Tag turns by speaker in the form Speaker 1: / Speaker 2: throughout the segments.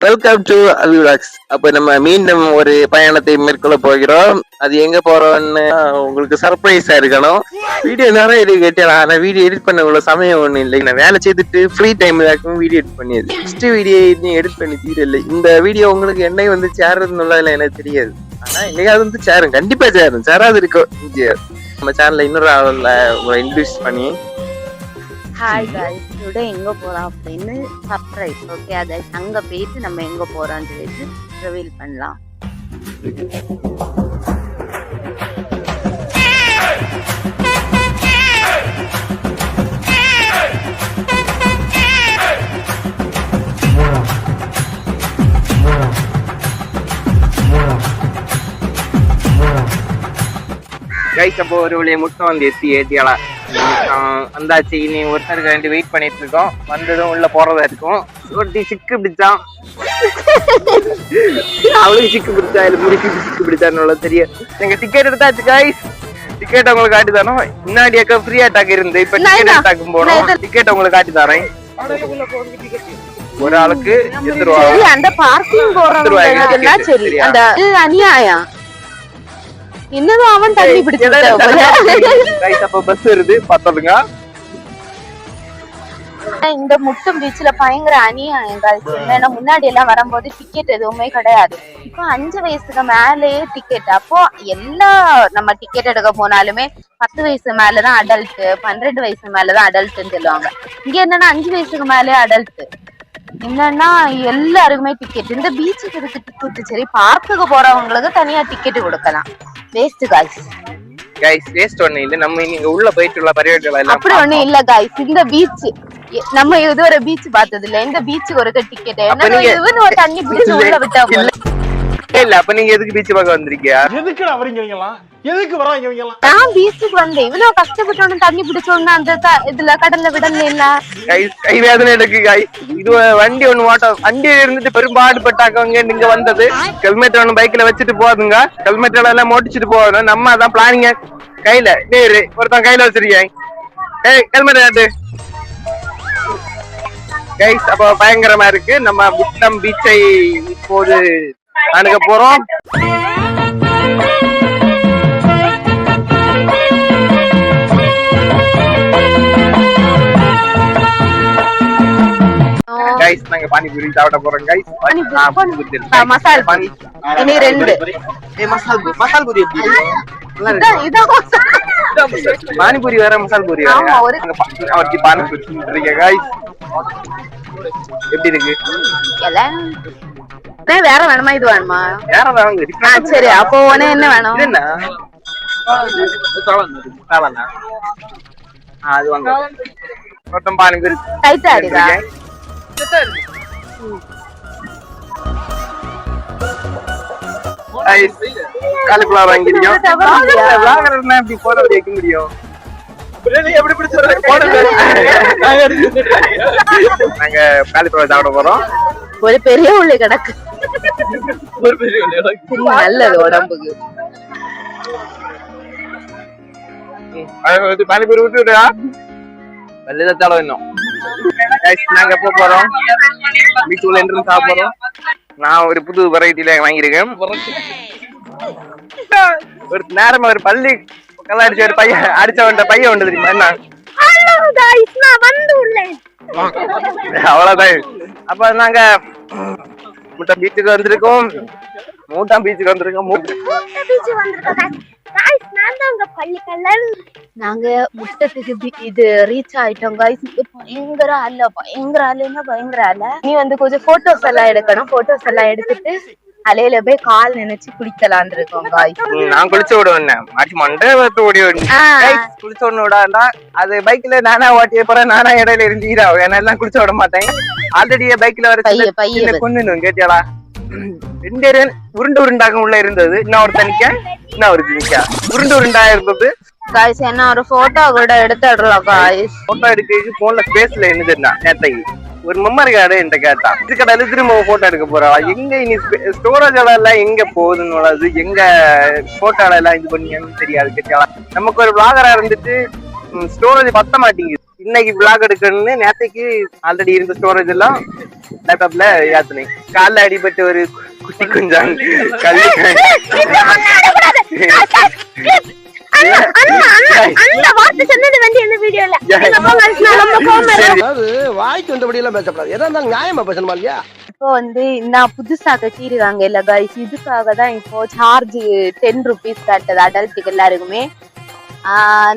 Speaker 1: Welcome to அல்விலாக்ஸ். அப்ப நம்ம மீண்டும் ஒரு பயணத்தை மேற்கொள்ள போகிறோம். அது எங்க போறோம்னு உங்களுக்கு சர்ப்ரைஸா இருக்கணும். வீடியோ நிறைய இது கேட்டேன். நான் வீடியோ எடிட் பண்ண உள்ள சமயம் ஒண்ணு இல்லை. நான் வேலை செய்துட்டு ஃப்ரீ டைம் இருக்கும் வீடியோ எடிட் பண்ணியது. ஃபர்ஸ்ட் வீடியோ எடிட் பண்ணி தீரல. இந்த வீடியோ உங்களுக்கு என்ன வந்து சேருதுன்னு எனக்கு தெரியாது. ஆனா என்னைக்காவது வந்து சேரும், கண்டிப்பா சேரும். சேராது இருக்கும். நம்ம சேனல்ல இன்னொரு ஆள்ல உங்களை இன்ட்ரடியூஸ் பண்ணி
Speaker 2: ஹாய் गाइस, டுடே எங்க போறோம் அப்படின்னு சர்ப்ரைஸ். ஓகே गाइस, அங்க போயிட்டு நம்ம எங்க போறோம்னு சொல்லிட்டு ரிவீல் பண்ணலாம்.
Speaker 1: கைஸ், அப்போ ஒரு வழியை முட்டை வந்து ஏத்தியாளா வந்தாச்சு. இனி ஒருத்தருக்கு வேண்டி வெயிட் பண்ணிட்டு இருக்கோம். வந்ததும் உள்ள போறதா இருக்கும். ஒருத்தி சிக்கு பிடிச்சான், அவளுக்கு சிக்கு பிடிச்சா இல்ல முடிக்கு சிக்கு பிடிச்சான்னு தெரியும். நீங்க டிக்கெட் எடுத்தாச்சு கைஸ். டிக்கெட் உங்களுக்கு காட்டி தரோம். முன்னாடியாக்க ஃப்ரீ அட்டாக் இருந்து இப்ப டிக்கெட் எடுத்தாக்கும் போனோம். டிக்கெட் உங்களுக்கு காட்டி தரேன். ஒரு ஆளுக்கு
Speaker 2: அந்த பார்க்கிங் போறவங்க சரி, அந்த அநியாயம் இன்னும் அவன் தண்ணி
Speaker 1: பிடிச்சப்ப பஸ் வருது பார்த்ததுங்க.
Speaker 2: இந்த முட்டும் பீச்ல பயங்கர அநியாயம். முன்னாடி எல்லாம் வரும்போது டிக்கெட் எதுவுமே கிடையாது. இப்போ 5 வயசுக்கு மேலேயே டிக்கெட். அப்போ எல்லா நம்ம டிக்கெட் எடுக்க போனாலுமே 10 வயசு மேலதான் அடல்ட், 12 வயசு மேலதான் அடல்ட்ன்னு சொல்லுவாங்க. இங்க என்னன்னா 5 வயசுக்கு மேலே அடல்ட். என்னன்னா எல்லாருக்குமே டிக்கெட். இந்த பீச்சுக்கு இருக்கு டிக்கெட். சரி, பார்க்குக்கு போறவங்களுக்கு தனியா டிக்கெட் கொடுக்கலாம். வேஸ்ட்
Speaker 1: गाइस, வேஸ்ட் ஒண்ணு இல்ல. நம்ம இங்க உள்ள போயிட்டு உள்ள பரிவர்த்தனை எல்லாம்
Speaker 2: அப்படி ஒண்ணு இல்ல गाइस. இந்த பீச் நம்ம இதுவரை பீச் பார்த்தது இல்ல. இந்த பீச்சுக்கு ஒரு டிக்கெட் என்ன ஒரு தண்ணி பிடிச்சு உள்ள விட்டா
Speaker 1: இல்ல. அப்ப நீங்க எதுக்கு பீச் பார்க்க வந்திருக்கீங்க?
Speaker 3: எதுக்கு வரீங்க? எதுக்கு வராங்க?
Speaker 2: நான் பீச்சுக்கு வந்தேன். இவ்வளவு கஷ்டப்பட்டு தண்ணி பிடிச்சோன்னு அந்த இதுல கடல்ல விடல இல்ல.
Speaker 1: கை வேதனை இருக்கு गाइस. இது வண்டி ஒண்ணு ஓட்டம். வண்டியில இருந்துட்டு பெரும்பாடு பட்டாக்கவங்க நீங்க வந்தது. ஹெல்மெட் ஒண்ணு பைக்ல வச்சுட்டு போதுங்க. ஹெல்மெட் எல்லாம் ஓட்டிச்சுட்டு போகணும். நம்ம அதான் பிளானிங்க. கையில நேரு ஒருத்தன் கையில வச்சிருக்கேன். ஹெல்மெட் ஆட்டு गाइस. அப்ப பயங்கரமா இருக்கு. நம்ம புத்தம் பீச்சை இப்போது அணுக போறோம். गाइस, நாங்க பானிபூரி சாப்பிட போறோம் गाइस.
Speaker 2: மசால் பானி இனி ரெண்டு.
Speaker 1: மசால் பூரி எப்படி பானிபூரி வேற மசால் பூரி வேற. அவருக்கு பானிபூரி இருக்கீங்க गाइस. எப்படி இருக்கு?
Speaker 2: வேற வேணுமா இது வேணுமா?
Speaker 1: வேற வாங்க.
Speaker 2: சரி, அப்போ உனக்கு என்ன வேணும்?
Speaker 1: என்ன அது வாங்க. மொத்தம் பானிபூரி
Speaker 2: டைட்டா இருக்கா?
Speaker 1: காலிஃபிளவர் வாங்கிருக்கோம். எப்படி போட வைக்க முடியும்? நாங்க காலிஃபிளவர் சாப்பிட போறோம்.
Speaker 2: ஒரு பெரிய உள்ளி கிடக்கு. நல்லது உடம்புக்கு.
Speaker 1: பானிபூரி விட்டுடா வெள்ளத்தாலும் இன்னும். நாங்க எப்ப போறோம்? பீச்சுக்குள்ள என்று சாப்பிடுறோம். நான் ஒரு புது வெரைட்டில வாங்கியிருக்கேன். ஒரு நேரமா ஒரு பள்ளி கல்லாடிச்ச ஒரு பையன் அடிச்சவன் பையன் ஒன்று தெரியுமா? என்ன அவ்வளவுதான். அப்ப நாங்க முட்டம் பீச்சுக்கு வந்திருக்கோம்.
Speaker 2: நாங்க முட்டத்துக்கு இது ரீச் ஆயிட்டோம் गाइस. பயங்கர அல. நீ வந்து கொஞ்சம் போட்டோஸ் எல்லாம் எடுக்கணும். போட்டோஸ் எல்லாம் எடுத்துட்டு அலையில போய் கால் நினைச்சு குளிக்கலான் இருக்கோம் गाइस.
Speaker 1: நான் குளிச்சு விடுவேன். மாட்டி மண்டே வந்து ஓடி குளிச்சு ஒண்ணு விடாண்டா. அது பைக்ல நானா ஓட்டிய போறேன். நானா இடையில இருந்தீரா எல்லாம் குளிச்சு விட மாட்டேன். ஆல்ரெடி பைக்ல வர கொண்டு கேட்டியாளா? 2 பேரும் உருண்டாக உள்ள இருந்தது. இன்னும் ஒரு தனிக்க இன்னும் ஒரு திணிக்கா உருண்டா இருந்தது
Speaker 2: गाइस. என்ன ஒரு போட்டோ கூட எடுத்துடலாம் गाइस.
Speaker 1: போட்டோ எடுக்க போன்ல ஸ்பேஸ்ல என்னதுன்னா நேத்தைக்கு ஒரு மெமரி கார்டு என்கிட்ட கேட்டா. இதுக்கடையில திரும்ப போட்டோ எடுக்க போறா. எங்க இனி ஸ்டோரேஜ் எல்லாம் எங்க போகுதுன்னு எங்க போட்டோ எல்லாம் இது பண்ணியான்னு தெரியாது. கேட்டாளா? நமக்கு ஒரு விளாகரா இருந்துட்டு ஸ்டோரேஜ் பத்த மாட்டேங்குது. இன்னைக்கு vlog எடுக்கணும்னு நேத்தைக்கு ஆல்ரெடி இருந்த ஸ்டோரேஜ் எல்லாம் லேப்டாப்ல ஏத்துனேன். கால்ல அடிபட்டு ஒரு குட்டி குஞ்சான் கல்லு
Speaker 4: வாய்க்கு வந்தபடி எல்லாம் பேசப்படாது. எதா இருந்தாலும் நியாயமா பேசணுமா இல்லையா?
Speaker 2: இப்போ நான் புதுசா கட்டிருக்காங்க இல்ல கைஸ், இதுக்காக தான் இப்போ சார்ஜ் 10 rupees கட்டது அடல்ட்டுக்கு எல்லாருக்குமே.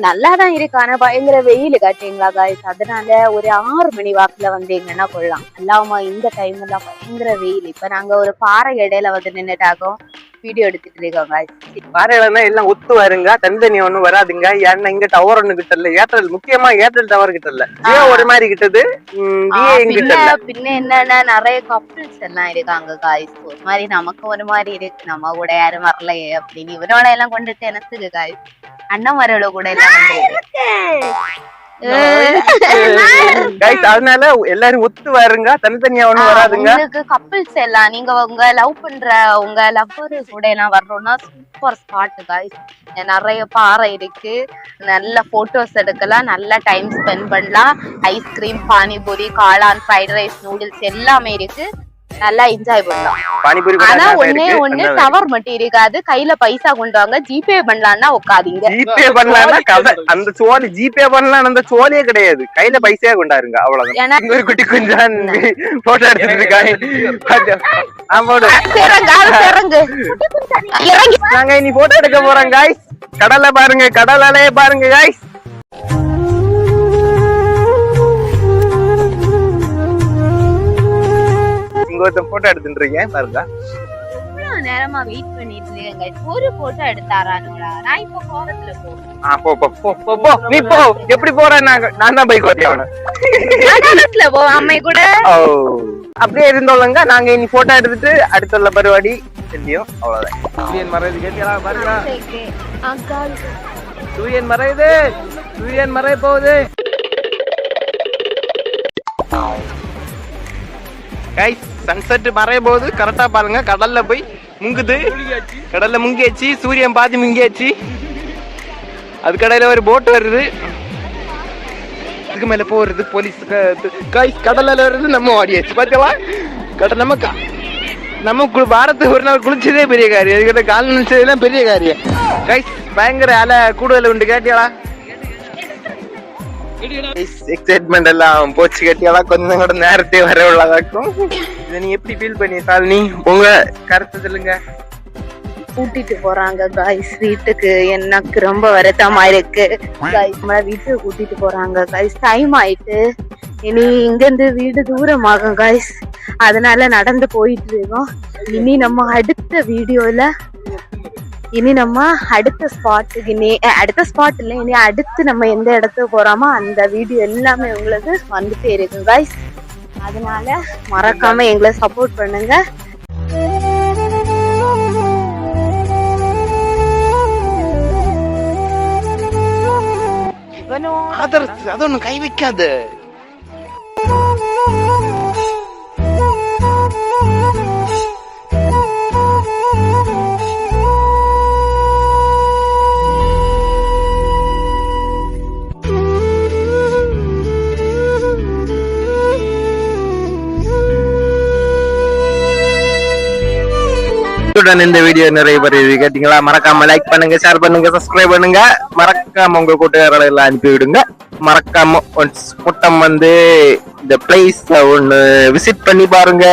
Speaker 2: நல்லாதான் இருக்கு, ஆனா பயங்கர வெயில் காட்டுங்களா கைஸ். அதனால ஒரு 6 மணி வாக்குல வந்தீங்கன்னா கொள்ளலாம். அல்லாம இந்த டைம் எல்லாம் பயங்கர வெயில். இப்ப நாங்க ஒரு பாறை இடையில வந்து நின்னுட்டாக்கோம் வீடியோ எடுத்துட்டு இருக்கோம் கைஸ்.
Speaker 1: பாறையிலன்னா எல்லாம் ஒத்து வருங்க, தனித்தனி ஒண்ணும் வராதுங்க. ஏன்னா இங்க டவர் ஒண்ணு கிட்ட இல்ல, ஏர்டெல் முக்கியமா ஏர்டெல் டவர் கிட்ட இல்ல, ஒரு மாதிரி கிட்டது.
Speaker 2: பின்ன என்னன்னா நிறைய கப்பிள்ஸ் எல்லாம் இருக்காங்க கைஸ். ஒரு மாதிரி நமக்கு ஒரு மாதிரி இருக்கு, நம்ம கூட யாரும் வரலையே அப்படின்னு. இவனோட எல்லாம் கொண்டுட்டு எனக்கு கைஸ் அண்ணன் வரல கூட எல்லாம்
Speaker 1: அதனால எல்லாரும் ஒத்து வருங்க, தனித்தனியா ஒண்ணும் வராதுங்க.
Speaker 2: உங்களுக்கு கப்பிள்ஸ் எல்லாம் நீங்க உங்க லவ் பண்ற உங்க லவ்வர் கூட எல்லாம் வர்றோம்னா சூப்பர் ஸ்பாட் கைஸ். நிறைய பாறை இருக்கு, நல்ல போட்டோஸ் எடுக்கலாம், நல்ல டைம் ஸ்பெண்ட் பண்ணலாம். ஐஸ்கிரீம், பானிபூரி, காளான், ஃப்ரைட் ரைஸ், நூடுல்ஸ் எல்லாமே இருக்கு, நல்லா என்ஜாய் பண்ணலாம். ஆனா ஒண்ணு டவர் மட்டும் இருக்காது, கையில பைசா கொண்டு வாங்க. ஜிபே பண்ணலாம்னா உட்காதீங்க.
Speaker 1: ஜிபே பண்ணலாம்னா அந்த சோழி ஜிபே பண்ணலாம், அந்த சோழியே கிடையாது, கையில பைசா கொண்டாருங்க அவ்வளவுதான். ஒரு குட்டி குஞ்சான் போட்டோ எடுத்துட்டு நாங்க இனி போட்டோ எடுக்க போறோம் காய்ஸ். கடலை பாருங்க, கடல் அலைய பாருங்க காய்ஸ். போட்டோ எடுத்துட்டு இருக்கேன் பாருங்க.
Speaker 2: நேரமா வெயிட் பண்ணிட்டு இருக்கேன். ஒரு போட்டோ எடுத்தாரானுடா. நான் இப்ப கோவத்துல போறேன்.
Speaker 1: நீ போ, எப்படி போற? நான் தான் பைக் ஓட்டியாவணும்.
Speaker 2: போ அம்மை கூட
Speaker 1: அப்படியே இருந்தோம்லங்க. நாங்க இனி போட்டோ எடுத்துட்டு அடுத்துள்ள பருவாடி செல்லியும் அவ்வளவுதான். சூரியன் மறையுது கேட்டீங்களா பாருங்க. சூரியன் மறையுது, சூரியன் மறைய போகுது. கைஸ் சன்செட் மறைய போகுது, கரெக்டா பாருங்க. கடல்ல போய் முங்குது, கடல்ல முங்கியாச்சு, சூரியன் பாதி முங்கியாச்சு. அது கடையில ஒரு போட் வருது, அதுக்கு மேல போறது போலீஸ். கைஸ் கடல்ல வருது, நம்ம ஓடியாச்சு பாத்தீங்களா. கடல் நம்ம வாரத்துக்கு ஒரு நாள் குளிச்சதே பெரிய காரியம், அதுக்கிட்ட கால் நினைச்சதெல்லாம் பெரிய காரியம். கைஸ் பயங்கர அலை கூடுதல் உண்டு கேட்டியாளா. எக்ஸைட்மெண்ட் எல்லாம் போச்சு கேட்டியாளா. கொஞ்சம் கூட நேரத்தை வர உள்ளதாக்கும். இதை நீ எப்படி ஃபீல் பண்ணிட்டால் நீ உங்க கருத்து சொல்லுங்க.
Speaker 2: கூட்டிட்டு போறாங்க கைஸ் வீட்டுக்கு, எனக்கு ரொம்ப வருத்தமா இருக்கு கைஸ். நம்மள வீட்டுக்கு கூட்டிட்டு போறாங்க கைஸ், டைம் ஆயிட்டு. இனி இங்க இருந்து வீடு தூரமாகும் கைஸ், அதனால நடந்து போயிட்டு இருக்கோம். இனி நம்ம அடுத்த வீடியோல அடுத்த ஸ்பாட் இல்ல, இனி அடுத்து நம்ம எந்த இடத்துக்கு போறோமோ அந்த வீடியோ எல்லாமே உங்களுக்கு வந்துட்டே இருக்கு கைஸ். அதனால மறக்காம எங்களை சப்போர்ட் பண்ணுங்க.
Speaker 1: அது ஒண்ணு கை வைக்காது. இந்த வீடியோ நிறைய பேர் கேட்டீங்களா. மறக்காம லைக் பண்ணுங்க, ஷேர் பண்ணுங்க, சப்ஸ்கிரைப் பண்ணுங்க. மறக்காம உங்க கூட்டுகாரங்களை எல்லாம் அனுப்பி விடுங்க. மறக்காம முட்டம் வந்து இந்த பிளேஸ் ஒண்ணு விசிட் பண்ணி பாருங்க.